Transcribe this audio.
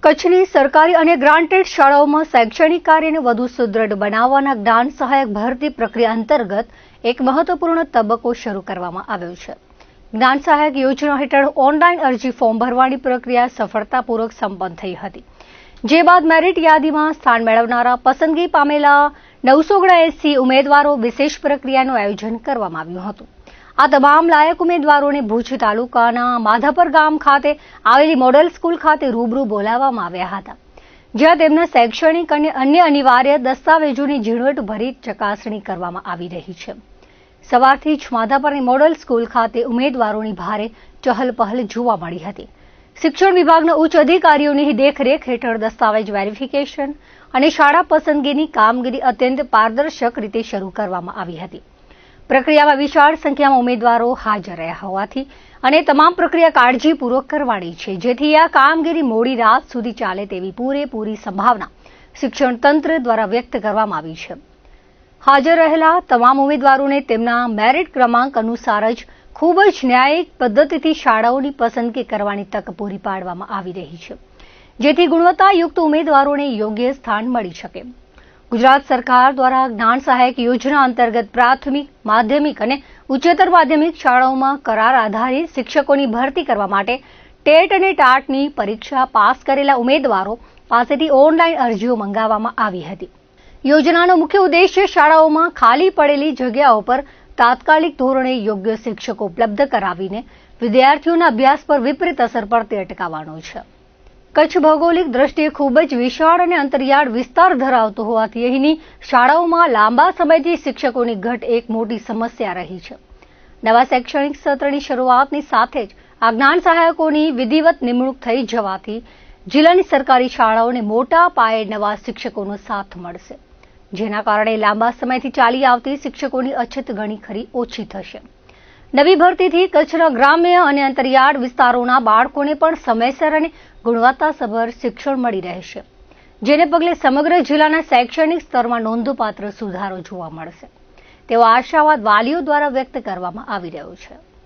કચ્છની સરકારી અને ગ્રાન્ટેડ શાળાઓમાં શૈક્ષણિક કાર્યને વધુ સુદૃઢ બનાવવાના જ્ઞાન સહાયક ભરતી પ્રક્રિયા અંતર્ગત એક મહત્વપૂર્ણ તબક્કો શરૂ કરવામાં આવ્યો છે. જ્ઞાન સહાયક યોજના હેઠળ ઓનલાઈન અરજી ફોર્મ ભરવાની પ્રક્રિયા સફળતાપૂર્વક સંપન્ન થઈ હતી. જે બાદ મેરિટ યાદીમાં સ્થાન મેળવનારા પસંદગી પામેલા 979 ઉમેદવારો વિશેષ પ્રક્રિયાનું આયોજન કરવામાં આવ્યું હતું. આ તમામ લાયક ઉમેદવારોને ભુજ તાલુકાના માધાપર ગામ ખાતે આવેલી મોડલ સ્કૂલ ખાતે રૂબરૂ બોલાવવામાં આવ્યા હતા, જ્યાં તેમના શૈક્ષણિક અને અન્ય અનિવાર્ય દસ્તાવેજોની ઝીણવટભરી ચકાસણી કરવામાં આવી રહી છે. સવારથી જ માધાપરની મોડલ સ્કૂલ ખાતે ઉમેદવારોની ભારે ચહલપહલ જોવા મળી હતી. શિક્ષણ વિભાગના ઉચ્ચ અધિકારીઓની દેખરેખ હેઠળ દસ્તાવેજ વેરિફિકેશન અને શાળા પસંદગીની કામગીરી અત્યંત પારદર્શક રીતે શરૂ કરવામાં આવી હતી. પ્રક્રિયામાં વિશાળ સંખ્યામાં ઉમેદવારો હાજર રહ્યા હોવાથી અને તમામ પ્રક્રિયા કાળજીપૂર્વક કરવાની છે, જેથી આ કામગીરી મોડી રાત સુધી ચાલે તેવી પૂરેપૂરી સંભાવના શિક્ષણ તંત્ર દ્વારા વ્યક્ત કરવામાં આવી છે. હાજર રહેલા તમામ ઉમેદવારોને તેમના મેરિટ ક્રમાંક અનુસાર જ ખૂબ જ ન્યાયિક પદ્ધતિથી શાળાઓની પસંદગી કરવાની તક પૂરી પાડવામાં આવી રહી છે, જેથી ગુણવત્તાયુક્ત ઉમેદવારોને યોગ્ય સ્થાન મળી શકે. ગુજરાત સરકાર દ્વારા જ્ઞાન સહાયક યોજના અંતર્ગત પ્રાથમિક, માધ્યમિક અને ઉચ્ચતર માધ્યમિક શાળાઓમાં કરાર આધારિત શિક્ષકોની ભરતી કરવા માટે ટેટ અને ટાટની પરીક્ષા પાસ કરેલા ઉમેદવારો પાસેથી ઓનલાઈન અરજીઓ મંગાવવામાં આવી હતી. યોજનાનો મુખ્ય ઉદ્દેશ્ય શાળાઓમાં ખાલી પડેલી જગ્યાઓ પર તાત્કાલિક ધોરણે યોગ્ય શિક્ષકો ઉપલબ્ધ કરાવીને વિદ્યાર્થીઓના અભ્યાસ પર વિપરીત અસર પડતી અટકાવવાનો છે. કચ્છ ભૌગોલિક દ્રષ્ટિએ ખૂબ જ વિશાળ અને અંતરિયાળ વિસ્તાર ધરાવતો હોવાથી અહીંની શાળાઓમાં લાંબા સમયથી શિક્ષકોની ઘટ એક મોટી સમસ્યા રહી છે. નવા શૈક્ષણિક સત્રની શરૂઆતની સાથે જ આ જ્ઞાન સહાયકોની વિધિવત નિમણૂક થઈ જવાથી જિલ્લાની સરકારી શાળાઓને મોટા પાયે નવા શિક્ષકોનો સાથ મળશે, જેના કારણે લાંબા સમયથી ચાલી આવતી શિક્ષકોની અછત ઘણી ખરી ઓછી થશે. નવી ભરતીથી કચ્છના ગ્રામ્ય અને અંતરિયાળ વિસ્તારોના બાળકોને પણ સમયસર અને ગુણવત્તાસભર શિક્ષણ મળી રહેશે, જેને પગલે સમગ્ર જિલ્લાના શૈક્ષણિક સ્તરમાં નોંધપાત્ર સુધારો જોવા મળશે તેવો આશાવાદ વાલીઓ દ્વારા વ્યક્ત કરવામાં આવી રહ્યો છે.